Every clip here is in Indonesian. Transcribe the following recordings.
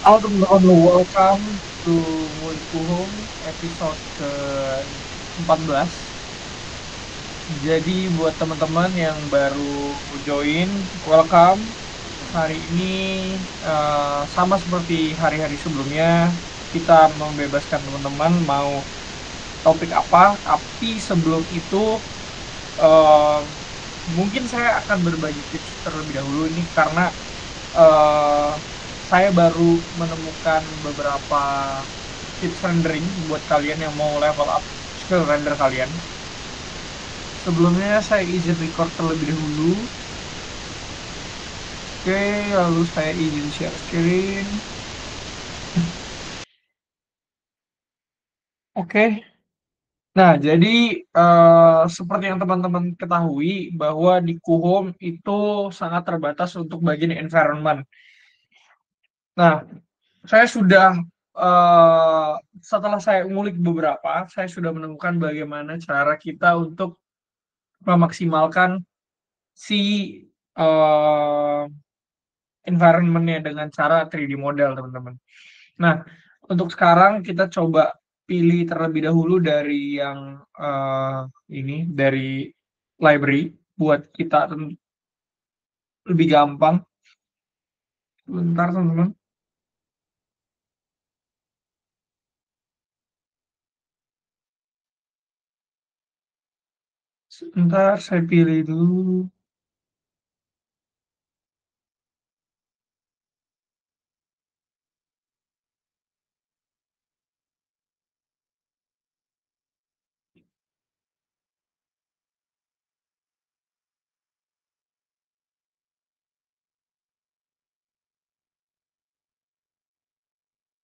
Halo teman-teman, welcome to Muliku Home episode ke-14. Jadi buat teman-teman yang baru join, welcome. Hari ini sama seperti hari-hari sebelumnya, kita membebaskan teman-teman mau topik apa, tapi sebelum itu eh, mungkin saya akan berbagi tips terlebih dahulu ini karena eh, saya baru menemukan beberapa tips rendering buat kalian yang mau level up skill render kalian. Sebelumnya saya izin record terlebih dahulu. Oke, lalu saya izin share screen. Oke. Nah, jadi seperti yang teman-teman ketahui bahwa di Kuhom itu sangat terbatas untuk bagian environment. Nah, saya sudah eh, setelah saya ngulik beberapa, saya sudah menemukan bagaimana cara kita untuk memaksimalkan si eh, environment-nya dengan cara 3D model, teman-teman. Nah, untuk sekarang kita coba pilih terlebih dahulu dari yang ini dari library buat kita lebih gampang. Bentar, teman-teman. Sebentar, saya pilih dulu.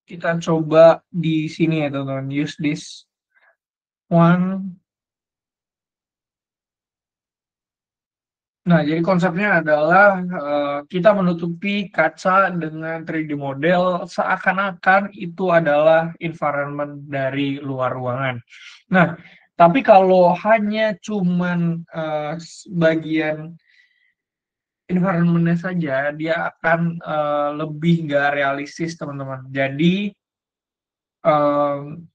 Kita coba di sini ya, teman-teman. Use this one. Nah, jadi konsepnya adalah kita menutupi kaca dengan 3D model seakan-akan itu adalah environment dari luar ruangan. Nah, tapi kalau hanya cuman bagian environment-nya saja, dia akan lebih nggak realistis, teman-teman. Jadi, em,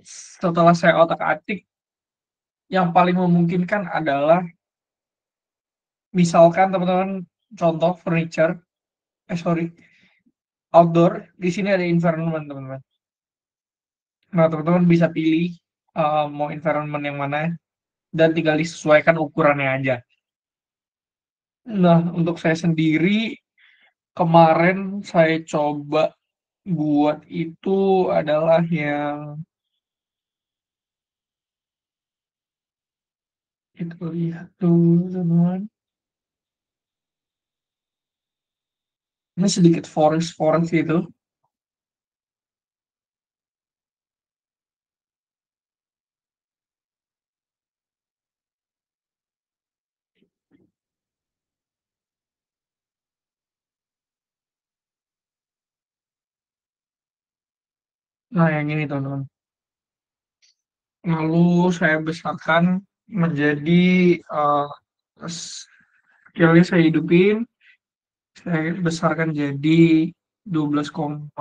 setelah saya otak-atik, yang paling memungkinkan adalah misalkan teman-teman contoh furniture, sorry, outdoor, di sini ada environment, teman-teman. Nah, teman-teman bisa pilih mau environment yang mana dan tinggal disesuaikan ukurannya aja. Nah, untuk saya sendiri kemarin saya coba buat itu adalah yang kita lihat tuh, teman-teman. Ini sedikit forest gitu. Nah, yang ini, teman-teman. Lalu saya besarkan menjadi uh, scale-nya saya hidupin. Saya besarkan jadi 12,5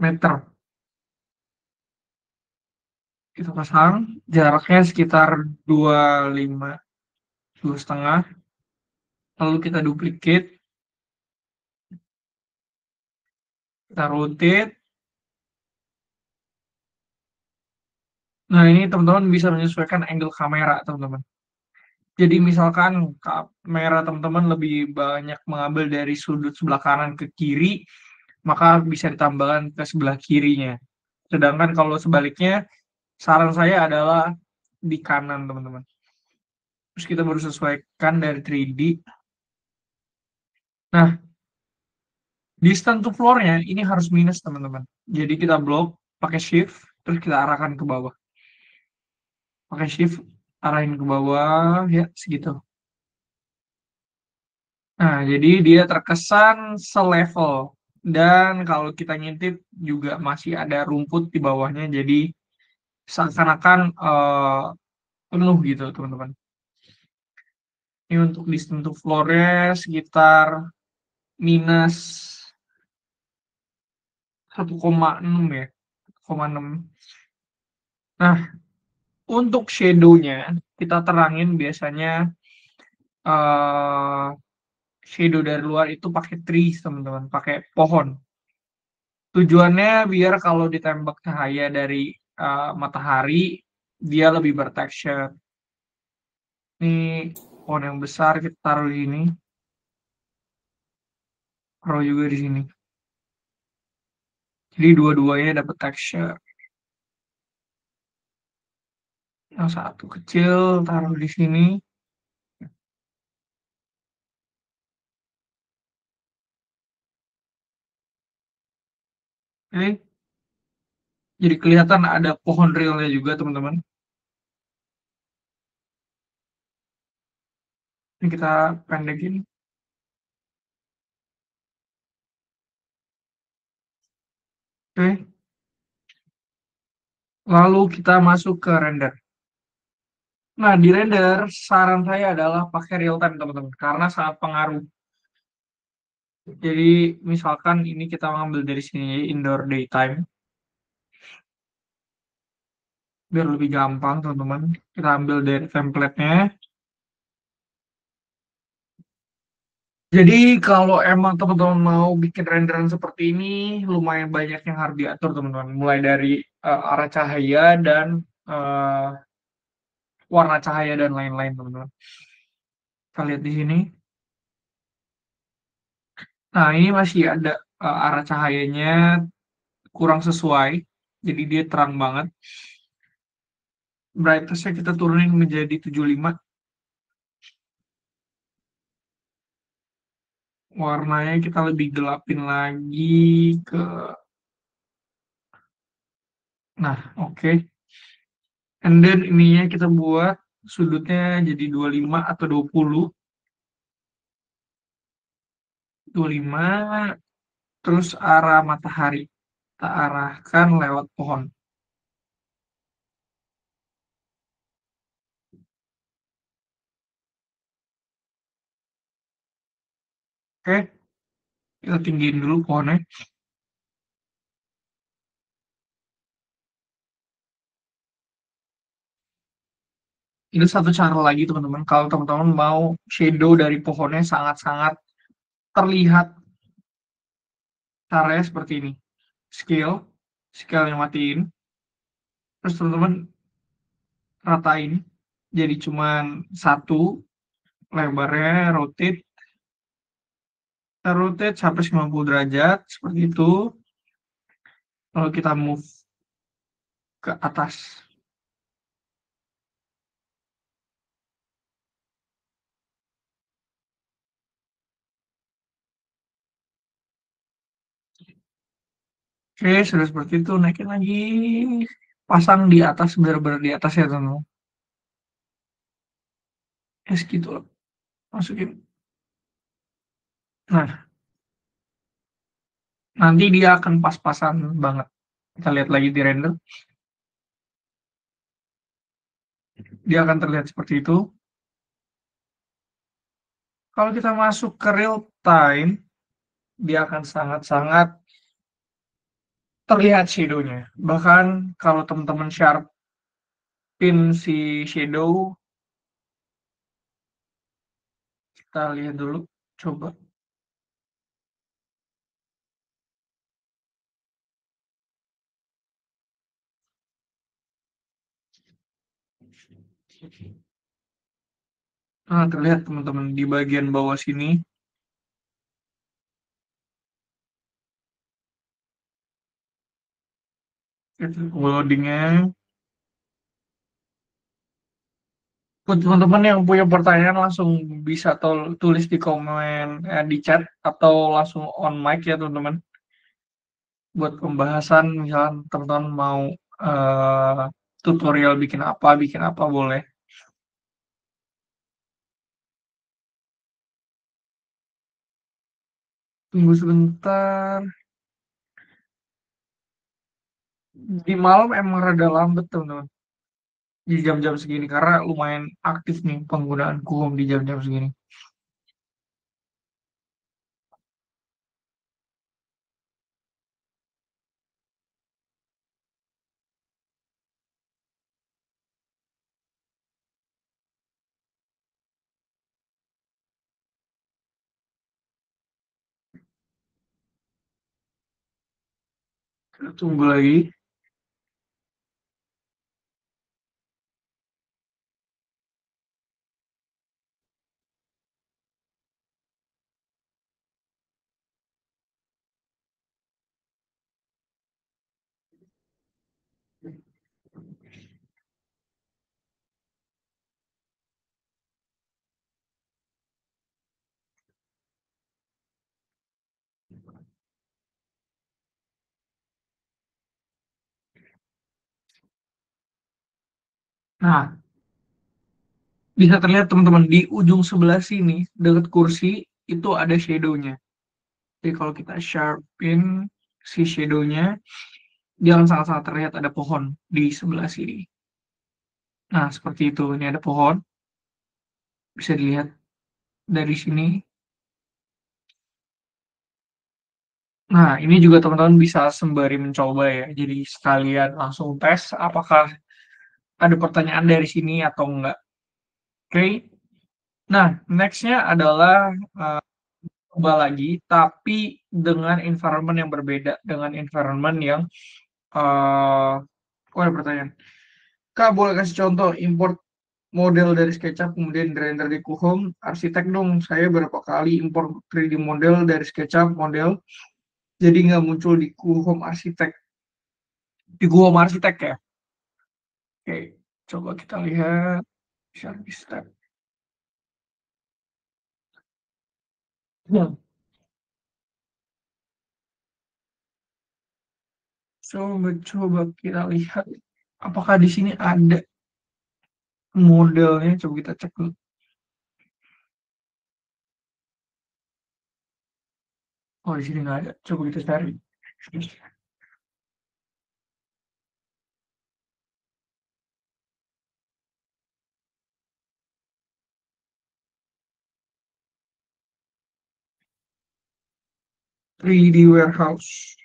meter. Kita pasang, jaraknya sekitar 25, 2,5. Lalu kita duplicate, kita rotate. Nah, ini teman-teman bisa menyesuaikan angle kamera, teman-teman. Jadi misalkan kamera teman-teman lebih banyak mengambil dari sudut sebelah kanan ke kiri, maka bisa ditambahkan ke sebelah kirinya. Sedangkan kalau sebaliknya, saran saya adalah di kanan, teman-teman. Terus kita baru sesuaikan dari 3D. Nah, distance to floor-nya ini harus minus, teman-teman. Jadi kita blok pakai shift, terus kita arahkan ke bawah. Pakai shift, arahin ke bawah, ya segitu. Nah, jadi dia terkesan selevel. Dan kalau kita ngintip juga masih ada rumput di bawahnya, jadi seakan-akan penuh gitu, teman-teman. Ini untuk distance to floor-nya sekitar minus 1,6 ya, 1,6. Nah, untuk shadow-nya kita terangin biasanya eh shadow dari luar itu pakai trees, teman-teman, pakai pohon. Tujuannya biar kalau ditembak cahaya dari matahari, dia lebih bertekstur. Ini pohon yang besar kita taruh di sini, taruh juga di sini. Jadi dua-duanya dapat tekstur. Yang satu kecil taruh di sini. Oke. Jadi kelihatan ada pohon realnya juga, teman-teman. Ini kita pendekin. Oke. Lalu kita masuk ke render. Nah, di render, saran saya adalah pakai real time, teman-teman. Karena sangat pengaruh. Jadi, misalkan ini kita ngambil dari sini, indoor daytime. Biar lebih gampang, teman-teman. Kita ambil dari template-nya. Jadi, kalau emang teman-teman mau bikin renderan seperti ini, lumayan banyak yang harus diatur, teman-teman. Mulai dari arah cahaya dan eh, warna cahaya dan lain-lain, teman-teman. Kita lihat di sini. Nah, ini masih ada arah cahayanya kurang sesuai. Jadi dia terang banget. Brightness-nya kita turunin menjadi 75. Warnanya kita lebih gelapin lagi ke... Nah, oke. And then ininya kita buat sudutnya jadi 25 atau 20. 25. Terus arah matahari. Kita arahkan lewat pohon. Oke. Kita tinggiin dulu pohonnya. Ini satu cara lagi, teman-teman. Kalau teman-teman mau shadow dari pohonnya sangat-sangat terlihat, caranya seperti ini. Scale. Scale yang matiin. Terus teman-teman ratain. Jadi cuman satu lebarnya, rotate. Kita rotate sampai 90 derajat. Seperti itu. Lalu kita move ke atas. Oke, sudah seperti itu. Naikin lagi. Pasang di atas, benar-benar di atas ya, teman-teman. Ya, segitu lah. Masukin. Nah, nanti dia akan pas-pasan banget. Kita lihat lagi di render. Dia akan terlihat seperti itu. Kalau kita masuk ke real time, dia akan sangat-sangat terlihat shadow-nya. Bahkan kalau teman-teman sharpin si shadow, kita lihat dulu. Coba. Nah, terlihat teman-teman di bagian bawah sini. Itu loadingnya. Buat teman-teman yang punya pertanyaan langsung bisa tulis di komen, di chat, atau langsung on mic ya, teman-teman. Buat pembahasan, misalkan teman-teman mau eh, tutorial bikin apa boleh. Tunggu sebentar. Di malam emang rada lambat, teman-teman. Di jam-jam segini karena lumayan aktif nih penggunaan Chrome di jam-jam segini. Kita tunggu lagi. Nah, bisa terlihat teman-teman di ujung sebelah sini dekat kursi itu ada shadow-nya. Jadi kalau kita sharpen si shadow-nya, dia akan sangat-sangat terlihat ada pohon di sebelah sini. Nah, seperti itu. Ini ada pohon, bisa dilihat dari sini. Nah, ini juga teman-teman bisa sembari mencoba ya. Jadi sekalian langsung tes apakah ada pertanyaan dari sini atau enggak. Oke. Nah, nextnya adalah uh, coba lagi, tapi dengan environment yang berbeda, dengan environment yang oh ada pertanyaan. Kak, boleh kasih contoh import model dari SketchUp kemudian dirender di Kuhom arsitek dong. Saya berapa kali import 3D model dari SketchUp model jadi nggak muncul di Kuhom arsitek. Di Kuhom arsitek ya. Oke, coba kita lihat Sharpie step. Hmm. Coba kita lihat apakah di sini ada modelnya. Coba kita cek dulu. Oh, di sini nggak ada. Coba kita cari. 3D warehouse.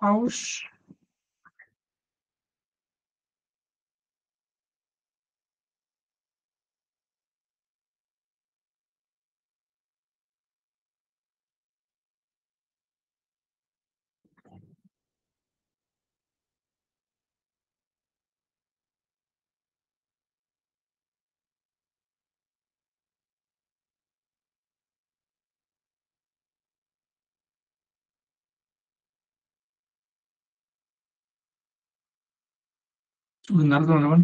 House. Sebentar teman-teman.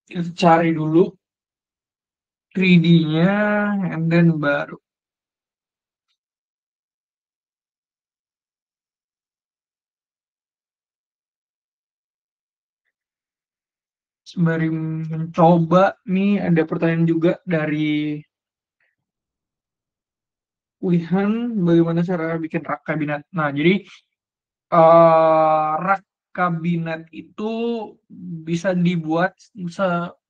Kita cari dulu 3D-nya, and then baru sembari mencoba nih ada pertanyaan juga dari Wihan, bagaimana cara bikin rak kabinet. Nah, jadi rak kabinet itu bisa dibuat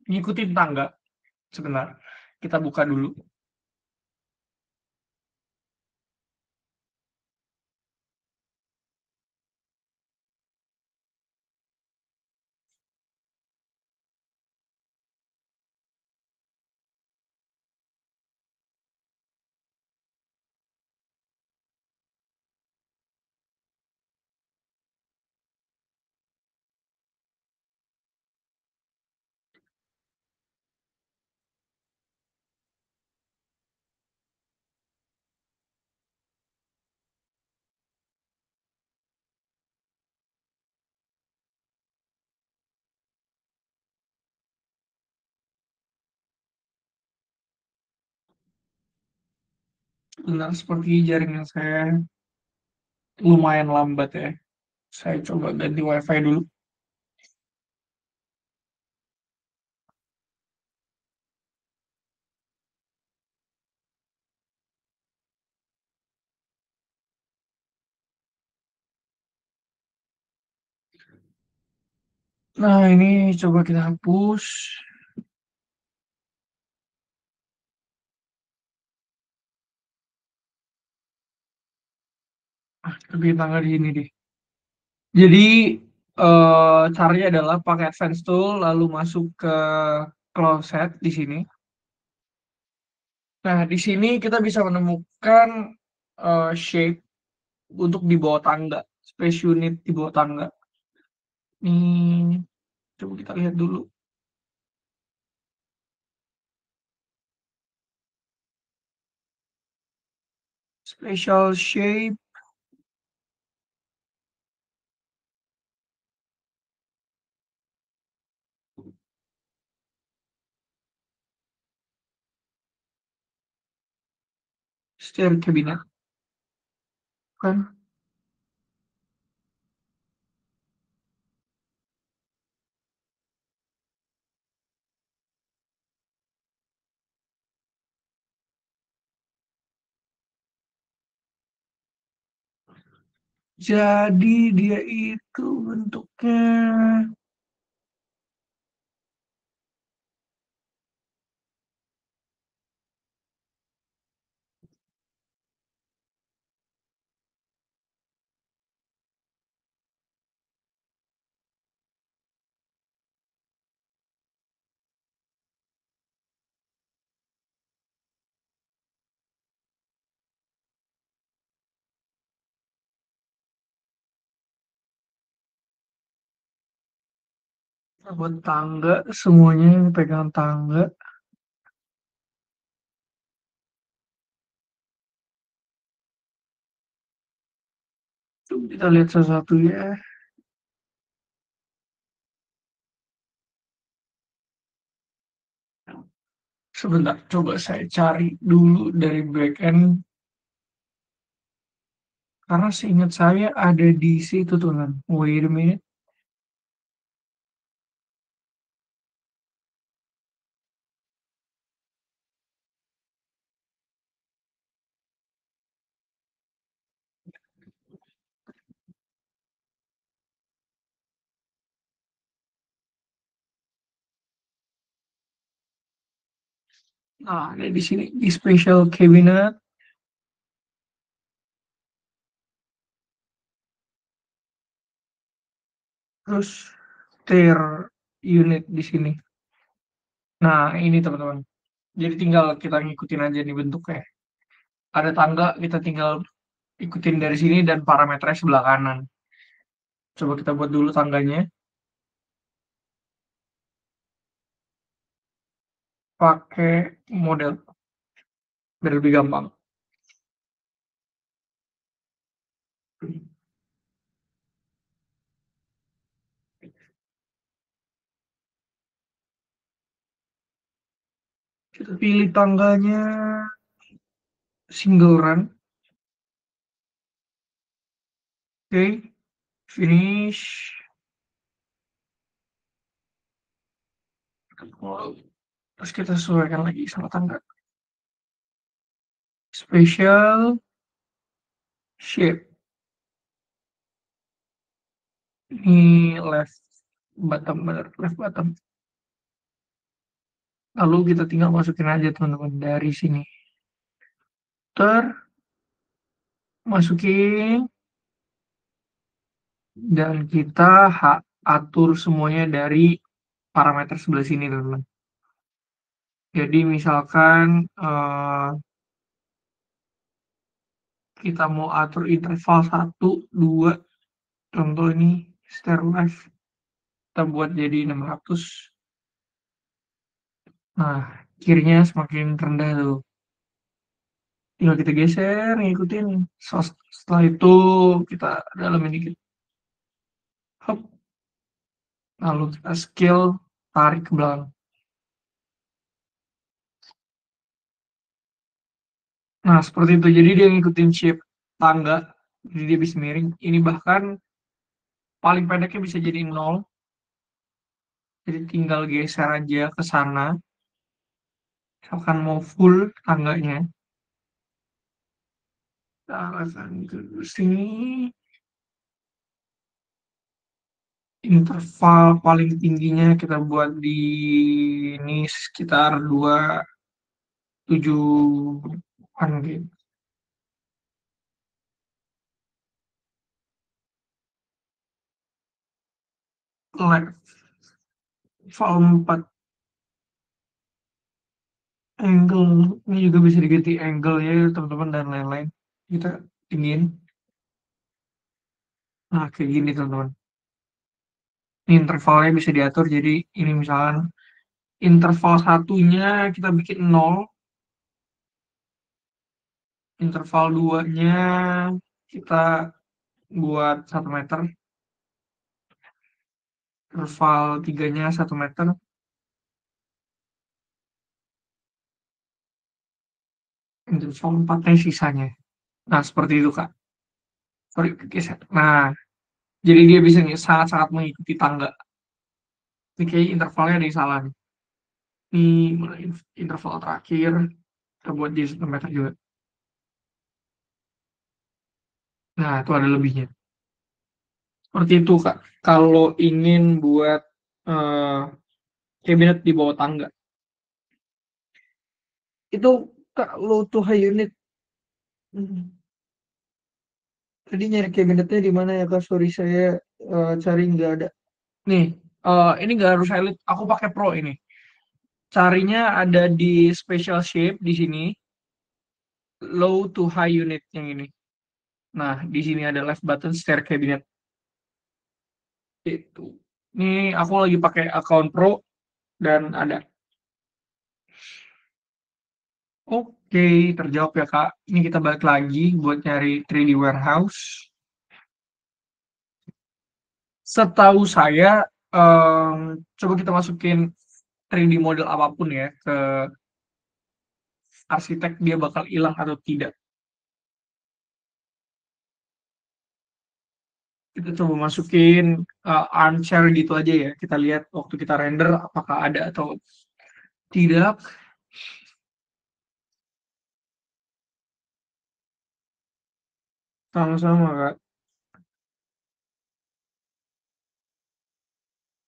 ngikutin tangga. Sebentar, kita buka dulu. Benar, seperti jaringan saya lumayan lambat ya. Saya coba ganti WiFi dulu. Nah, ini coba kita hapus. Ah, kita bikin tangga di sini deh. Jadi, caranya adalah pakai advance tool, lalu masuk ke closet di sini. Nah, di sini kita bisa menemukan shape untuk di bawah tangga, space unit di bawah tangga. Nih, coba kita lihat dulu. Special shape, stair cabinet, kan? Jadi dia itu bentuknya. Buat tangga, semuanya pegang tangga. Coba kita lihat satu-satu ya. Sebentar, coba saya cari dulu dari back end. Karena seingat saya ada di situ tuh kan. Wait a minute. Nah, ada di sini. Di special cabinet. Terus stair unit di sini. Nah, ini teman-teman. Jadi tinggal kita ngikutin aja nih bentuknya. Ada tangga, kita tinggal ikutin dari sini dan parameternya sebelah kanan. Coba kita buat dulu tangganya. Pakai model biar lebih gampang. Kita pilih tangganya single run. Oke, finish. Terus kita sesuaikan lagi sama tangga. Special shape. Ini left bottom, benar, left bottom. Lalu kita tinggal masukin aja teman-teman dari sini. Masukin dan kita atur semuanya dari parameter sebelah sini teman-teman. Jadi misalkan kita mau atur interval 1, 2, contoh ini stair left, kita buat jadi 600. Nah, kirinya semakin rendah tuh. Tinggal kita geser, ngikutin. Setelah itu kita dalamin dikit. Hop, lalu kita scale, tarik ke belakang. Nah, seperti itu. Jadi dia ngikutin shape tangga. Jadi dia bisa miring. Ini bahkan paling pendeknya bisa jadi 0. Jadi tinggal geser aja ke sana. Misalkan mau full tangganya. Kita arahkan ke sini. Interval paling tingginya kita buat di ini sekitar 27-an gitu. Level 4 angle ini juga bisa diganti angle ya teman-teman dan lain-lain. Kita tinggiin. Nah, kayak gini teman-teman. Ini intervalnya bisa diatur jadi ini misalkan interval satunya kita bikin 0, interval duanya kita buat 1 meter, interval tiganya 1 meter, interval empatnya sisanya. Nah, seperti itu Kak. Sorry, geser. Nah, jadi dia bisa nih sangat-sangat mengikuti tangga. Ini kayak intervalnya ada yang salah nih. Ini mulai interval terakhir kita buat di 1 meter juga. Nah, itu ada lebihnya. Seperti itu Kak. Kalau ingin buat eh, cabinet di bawah tangga, itu kalau tuh high unit. Tadi nyari kabinetnya di mana ya Kak? Sorry saya cari nggak ada. Nih, ini nggak harus elite. Aku pakai pro ini. Carinya ada di special shape di sini, low to high unit yang ini. Nah, di sini ada left button stair cabinet. Itu. Ini aku lagi pakai account pro dan ada. Oke, terjawab ya Kak. Ini kita balik lagi buat nyari 3D warehouse. Setahu saya, coba kita masukin 3D model apapun ya ke arsitek dia bakal hilang atau tidak. Kita coba masukin armchair gitu aja ya. Kita lihat waktu kita render apakah ada atau tidak. Sama-sama Kak.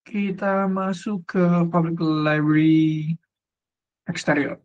Kita masuk ke public library exterior.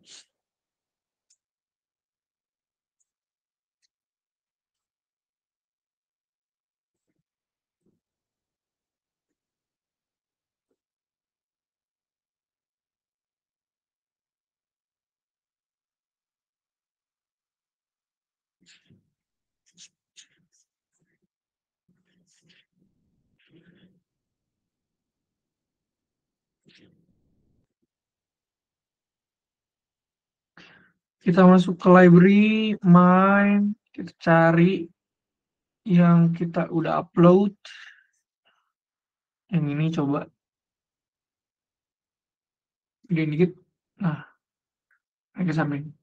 Kita masuk ke library, main, kita cari yang kita udah upload. Yang ini coba gedein dikit. Nah, agak samping.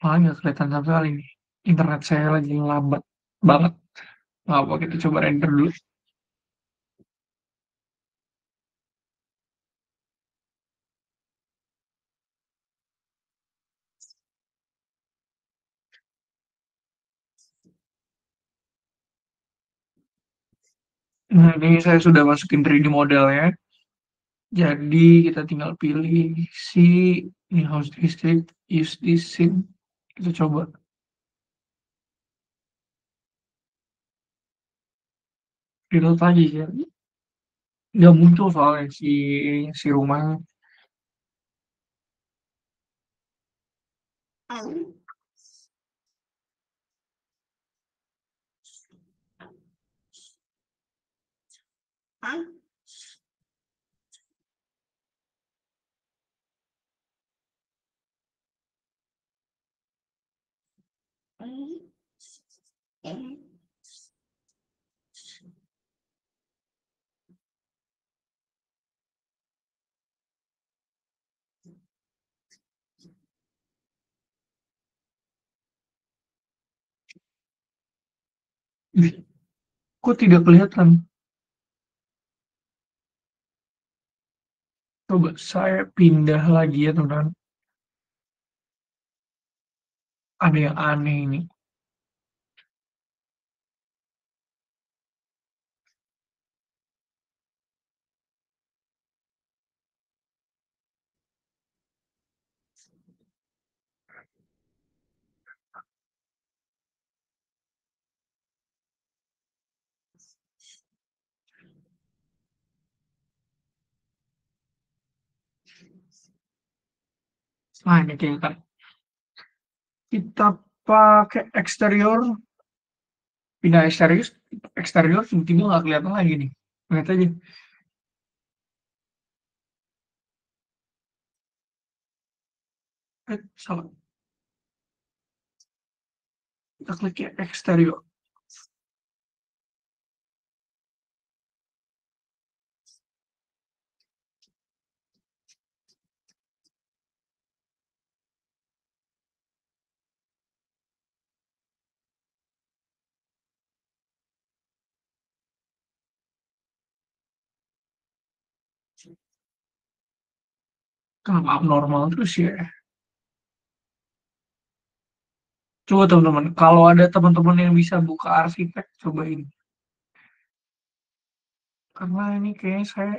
Malah nggak kelihatan sama sekali nih. Internet saya lagi lambat banget. Nggak apa, kita coba render dulu. Nah, ini saya sudah masukin 3D modelnya. Jadi kita tinggal pilih si ini house district, use this scene. Kita coba. Reload lagi ya. Nggak muncul soalnya si rumahnya. Ih, kok tidak kelihatan? Coba saya pindah lagi ya teman-teman. Ada yang aneh ini. Nah, ini kelihatan. Kita pakai eksterior, pindah eksterior, eksterior tiba-tiba nggak kelihatan lagi nih. Lihat aja. Salah. Kita klik ya eksterior. Kenapa abnormal terus ya? Coba teman-teman, kalau ada teman-teman yang bisa buka arsitek, cobain. Karena ini kayaknya saya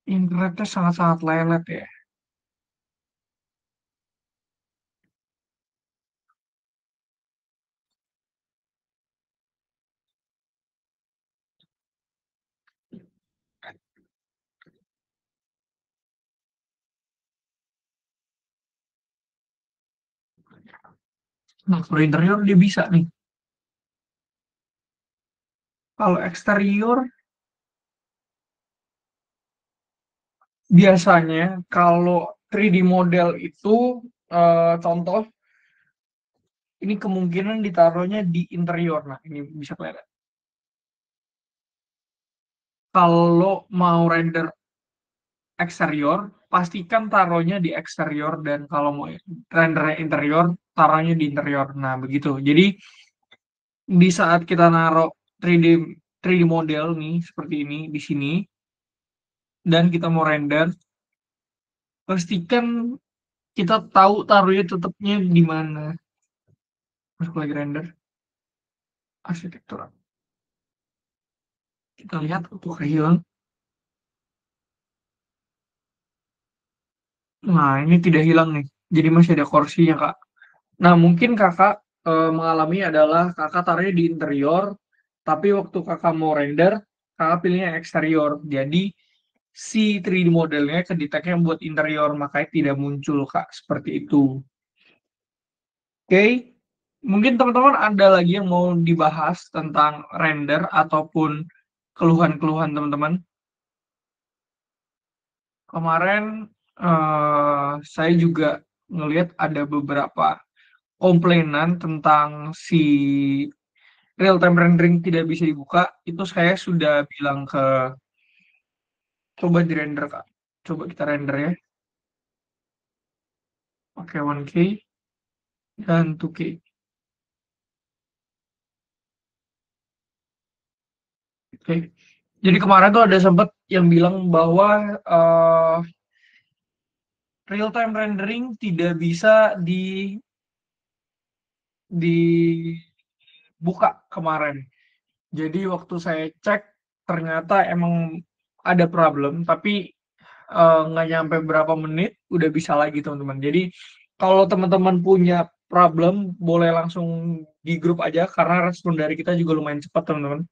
internetnya sangat-sangat lelet ya. Nah, kalau interior dia bisa nih. Kalau eksterior, biasanya kalau 3D model itu, contoh, ini kemungkinan ditaruhnya di interior. Nah, ini bisa kelihatan. Kalau mau render eksterior, pastikan taruhnya di eksterior, dan kalau mau rendernya interior, taruhnya di interior. Nah, begitu. Jadi di saat kita naruh 3D 3D model nih seperti ini di sini dan kita mau render, pastikan kita tahu taruhnya tetapnya di mana. Masuk lagi render arsitektur. Kita lihat apakah hilang. Nah, ini tidak hilang nih. Jadi masih ada kursinya, Kak. Nah, mungkin Kakak mengalami adalah Kakak taruhnya di interior, tapi waktu Kakak mau render, Kakak pilihnya eksterior. Jadi si 3D modelnya kedeteknya buat interior, makanya tidak muncul, Kak. Seperti itu. Oke, mungkin teman-teman ada lagi yang mau dibahas tentang render ataupun keluhan-keluhan teman-teman. Kemarin saya juga ngelihat ada beberapa komplainan tentang si real time rendering tidak bisa dibuka. Itu saya sudah bilang ke, coba di render Kak. Coba kita render ya, pakai 1K dan 2K. Oke. Jadi kemarin tuh ada sempat yang bilang bahwa real time rendering tidak bisa dibuka kemarin. Jadi waktu saya cek ternyata emang ada problem, tapi nggak nyampe berapa menit udah bisa lagi teman-teman. Jadi kalau teman-teman punya problem boleh langsung di grup aja karena respon dari kita juga lumayan cepat teman-teman.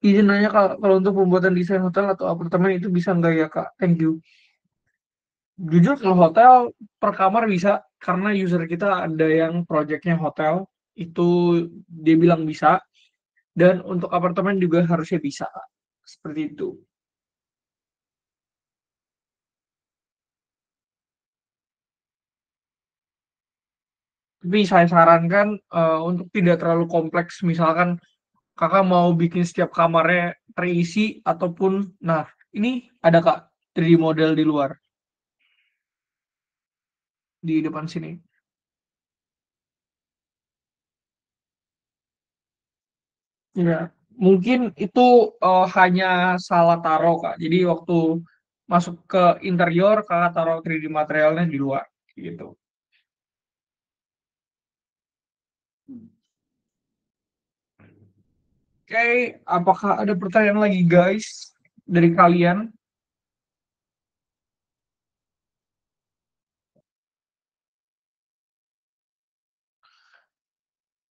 Izin nanya Kak, kalau untuk pembuatan desain hotel atau apartemen itu bisa nggak ya Kak? Thank you. Jujur kalau hotel per kamar bisa, karena user kita ada yang projectnya hotel, itu dia bilang bisa, dan untuk apartemen juga harusnya bisa, Kak. Seperti itu. Tapi saya sarankan untuk tidak terlalu kompleks, misalkan Kakak mau bikin setiap kamarnya terisi ataupun, nah ini ada Kak 3D model di luar, di depan sini. Ya, mungkin itu hanya salah taruh Kak. Jadi waktu masuk ke interior, Kakak taruh 3D materialnya di luar, gitu. Oke, apakah ada pertanyaan lagi guys dari kalian?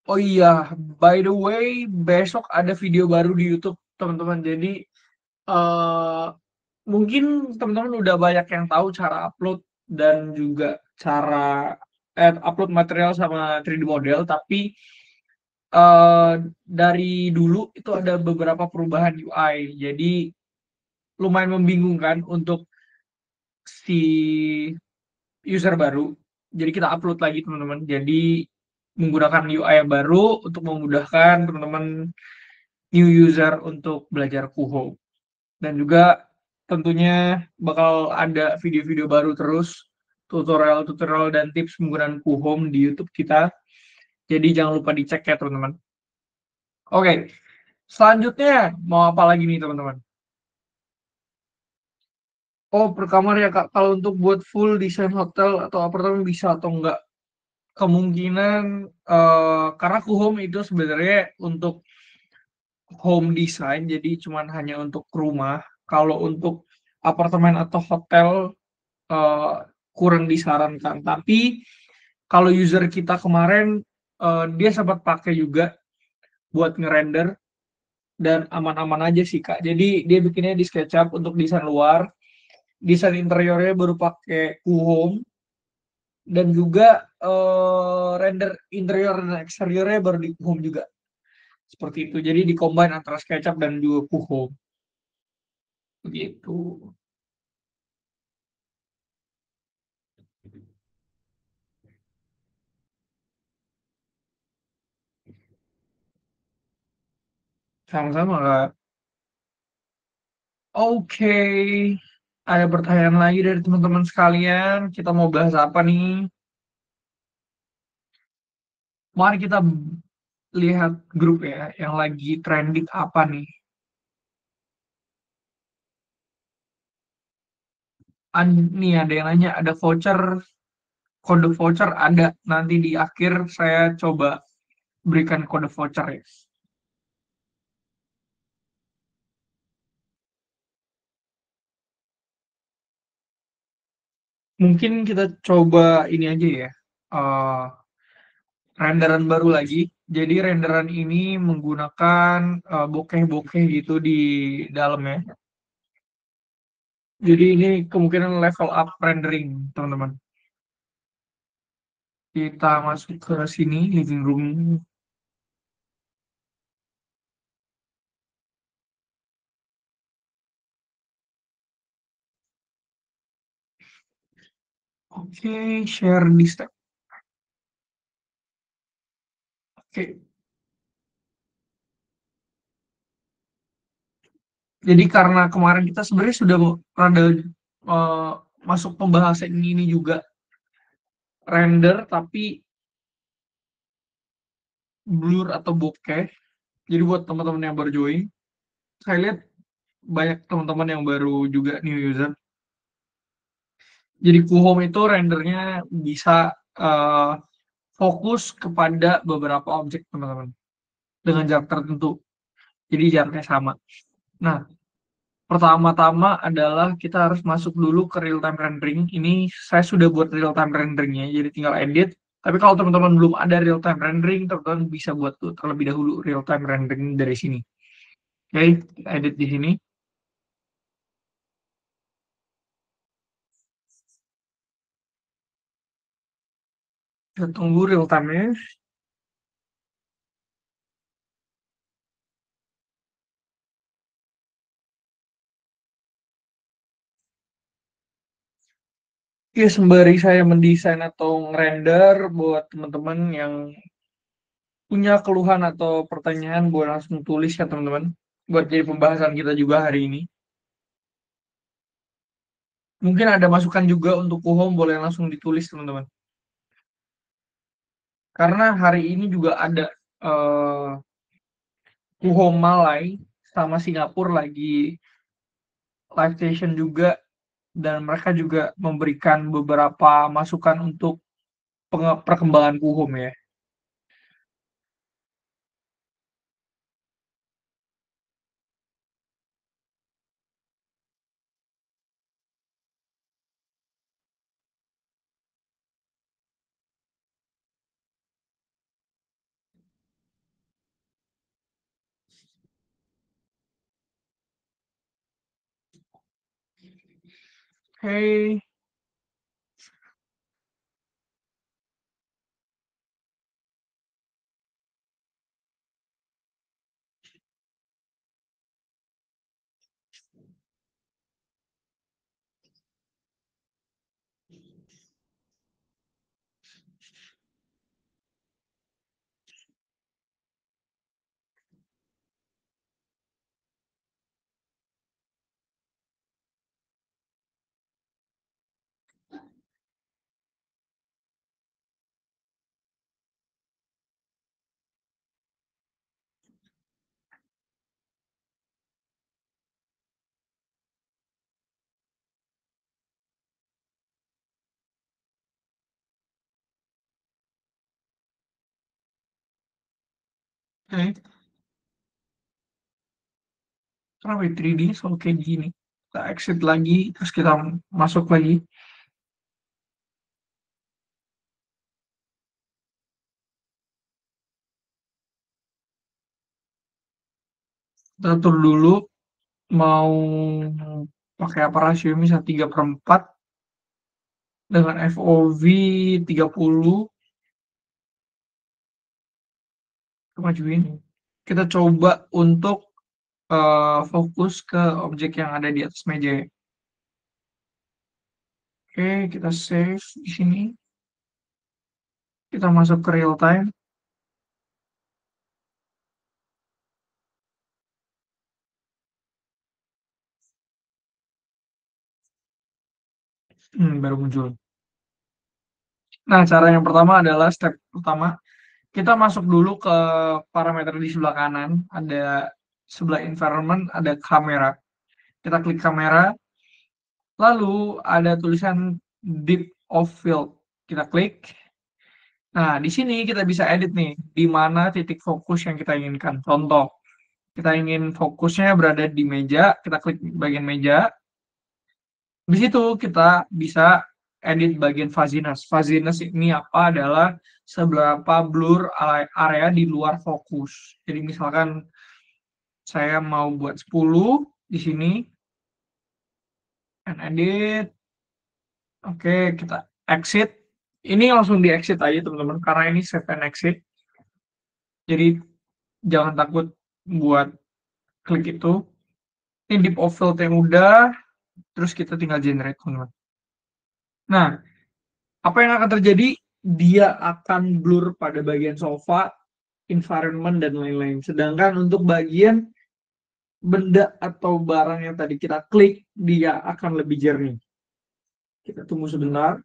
Oh iya, by the way, besok ada video baru di YouTube, teman-teman. Jadi, eh mungkin teman-teman udah banyak yang tahu cara upload. dan juga cara upload material sama 3D model, tapi eh, dari dulu itu ada beberapa perubahan UI. Jadi lumayan membingungkan untuk si user baru. Jadi kita upload lagi teman-teman. Jadi menggunakan UI yang baru untuk memudahkan teman-teman new user untuk belajar Kuho. Dan juga tentunya bakal ada video-video baru terus, tutorial-tutorial dan tips penggunaan Kuhom di YouTube kita. Jadi jangan lupa dicek ya teman-teman. Oke, selanjutnya mau apa lagi nih teman-teman? Oh, per kamar ya Kak. Kalau untuk buat full desain hotel atau apartemen bisa atau enggak? Kemungkinan karena Kuhom itu sebenarnya untuk home design, jadi cuman hanya untuk rumah. Kalau untuk apartemen atau hotel eh, kurang disarankan. Tapi kalau user kita kemarin dia sempat pakai juga buat ngerender dan aman-aman aja sih Kak. Jadi dia bikinnya di SketchUp untuk desain luar, desain interiornya baru pakai Kuhome dan juga render interior dan eksteriornya baru di Kuhome juga. Seperti itu. Jadi di combine antara SketchUp dan juga Kuhome. Begitu. Sama-sama Kak. Oke, ada pertanyaan lagi dari teman-teman sekalian. Kita mau bahas apa nih? Mari kita lihat grup ya, yang lagi trending apa nih. Nih ada yang nanya, ada voucher, kode voucher ada. Nanti di akhir saya coba berikan kode voucher ya. Mungkin kita coba ini aja ya, eh, renderan baru lagi. Jadi renderan ini menggunakan bokeh-bokeh gitu di dalamnya. Jadi ini kemungkinan level up rendering, teman-teman. Kita masuk ke sini, living room. Oke, share di step. Oke, jadi karena kemarin kita sebenarnya sudah rada eh, masuk pembahasan ini juga render tapi blur atau bokeh. Jadi buat teman-teman yang baru join, saya lihat banyak teman-teman yang baru juga new user. Jadi Kuhome itu rendernya bisa eh, fokus kepada beberapa objek teman-teman dengan jarak tertentu. Jadi jaraknya sama. Nah, pertama-tama adalah kita harus masuk dulu ke real time rendering. Ini saya sudah buat real time renderingnya, jadi tinggal edit. Tapi kalau teman-teman belum ada real time rendering, teman-teman bisa buat tuh terlebih dahulu real time rendering dari sini. Oke, kita edit di sini. Kita tunggu real time-nya. Ya, sembari saya mendesain atau ngerender buat teman-teman yang punya keluhan atau pertanyaan, boleh langsung tulis ya teman-teman. Buat jadi pembahasan kita juga hari ini. Mungkin ada masukan juga untuk Kuhom, boleh langsung ditulis teman-teman. Karena hari ini juga ada eh, Kuhom Malai sama Singapura lagi live station juga dan mereka juga memberikan beberapa masukan untuk perkembangan Kuhom ya. Oke, Oke, kenapa ya 3D selalu kayak gini? Kita exit lagi, terus kita masuk lagi. Kita atur dulu mau pakai apa rasio misal 3/4 dengan FOV 30, kita majuin. Kita coba untuk fokus ke objek yang ada di atas meja ya. Oke, kita save di sini. Kita masuk ke real time. Baru muncul. Nah, cara yang pertama adalah step pertama, kita masuk dulu ke parameter di sebelah kanan. Ada sebelah environment, ada kamera. Kita klik kamera, lalu ada tulisan deep of field. Kita klik. Nah, di sini kita bisa edit nih, di mana titik fokus yang kita inginkan. Contoh, kita ingin fokusnya berada di meja, kita klik bagian meja. Di situ kita bisa edit bagian fuzziness. Fuzziness ini apa adalah seberapa blur area di luar fokus. Jadi misalkan saya mau buat 10 di sini, and edit. Oke, kita exit. Ini langsung di exit aja teman-teman, karena ini save and exit. Jadi jangan takut buat klik itu. Ini deep of field yang udah, terus kita tinggal generate teman-teman. Nah, apa yang akan terjadi? Dia akan blur pada bagian sofa, environment, dan lain-lain. Sedangkan untuk bagian benda atau barang yang tadi kita klik, dia akan lebih jernih. Kita tunggu sebentar.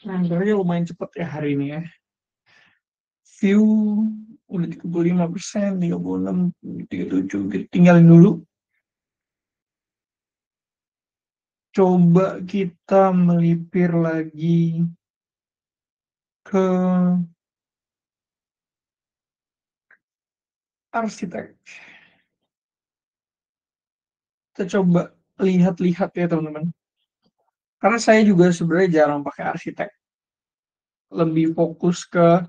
Nah, kayaknya lumayan cepet ya hari ini ya. View udah 35%, 36, 37. Kita tinggalin dulu. Coba kita melipir lagi ke arsitek. Kita coba lihat-lihat ya teman-teman. Karena saya juga sebenarnya jarang pakai arsitek. Lebih fokus ke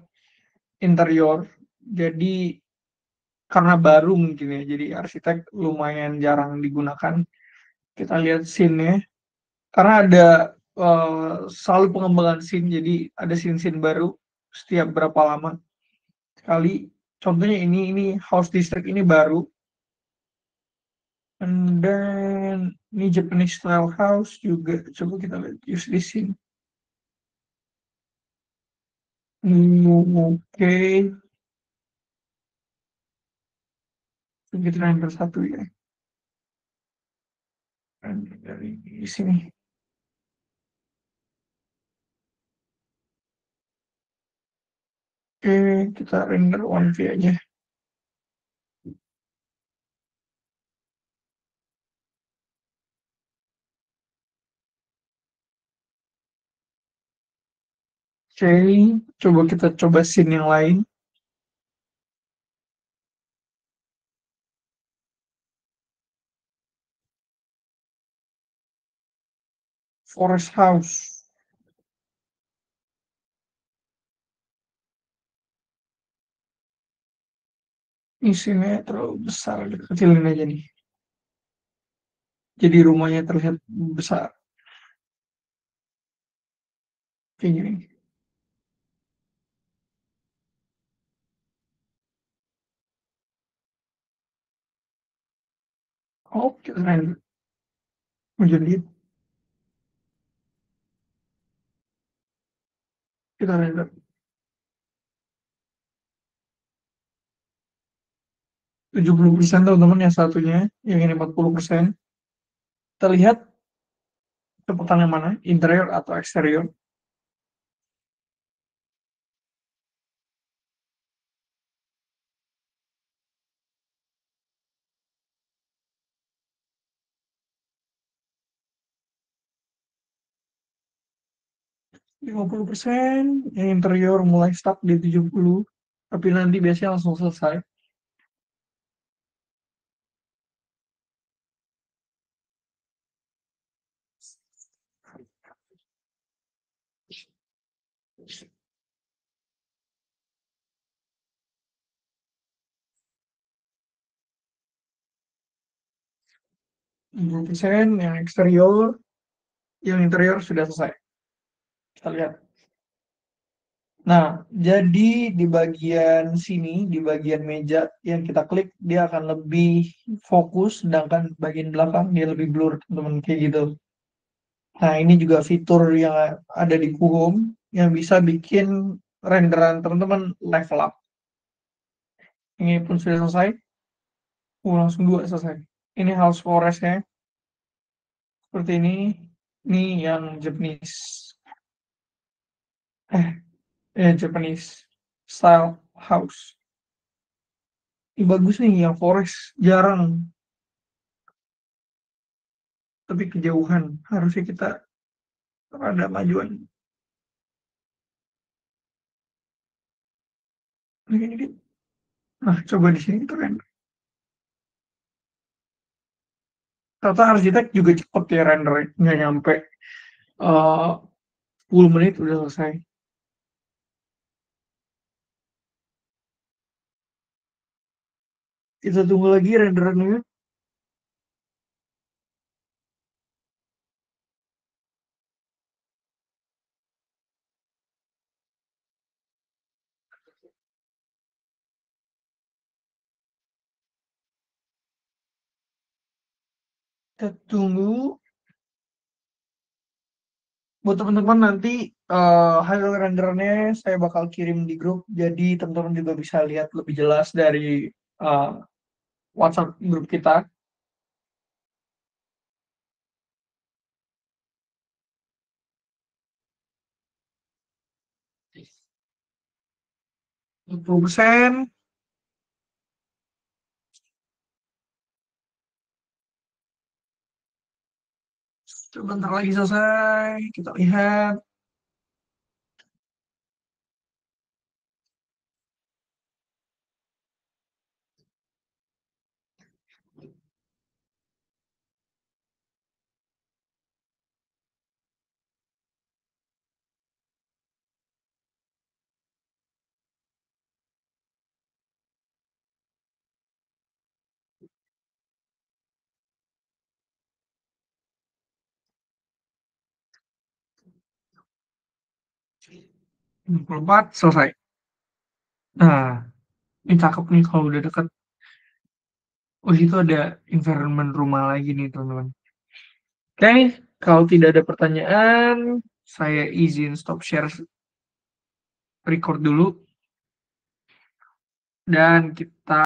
interior. Jadi karena baru mungkin ya. Jadi arsitek lumayan jarang digunakan. Kita lihat scene-nya. Karena ada selalu pengembangan scene. Jadi ada scene-scene baru setiap berapa lama sekali. Contohnya ini House District ini baru. And then ini Japanese style house juga. Coba kita lihat use di sini. Oke, kita render satu ya. Render dari sini. Oke, kita render 1V aja. Oke, coba kita coba scene yang lain. Forest house. Ini scene terlalu besar, kecilin aja nih. Jadi rumahnya terlihat besar. Kayak gini. Oh, kita render. Menjadi kita render. 70% teman-teman yang satunya, yang ini 40%. Kita lihat cepetan yang mana, interior atau eksterior. 50%, yang interior mulai stuck di 70, tapi nanti biasanya langsung selesai. Puluh persen yang eksterior, yang interior sudah selesai. Kita lihat. Nah, jadi di bagian sini, di bagian meja yang kita klik, dia akan lebih fokus, sedangkan bagian belakang dia lebih blur, teman-teman, kayak gitu. Nah, ini juga fitur yang ada di Kuhom yang bisa bikin renderan teman-teman level up. Ini pun sudah selesai. Langsung dua selesai. Ini house forest-nya seperti ini. Ini yang Japanese. Japanese style house. Ini bagus nih yang forest, jarang. Tapi kejauhan. Harusnya kita rada majuan. Ini. Nah, coba di sini kita render. Ternyata arsitek juga cepet ya rendernya. Nggak nyampe 10 menit udah selesai. Kita tunggu lagi renderannya. Kita tunggu. Buat teman-teman nanti hasil renderannya saya bakal kirim di grup. Jadi teman-teman juga bisa lihat lebih jelas dari uh, WhatsApp grup kita. 20%. Sebentar lagi selesai. Kita lihat. Enam puluh empat selesai. Nah, ini cakep nih kalau udah deket. Oh, itu ada environment rumah lagi nih, teman-teman. Oke, kalau tidak ada pertanyaan, saya izin stop share record dulu. Dan kita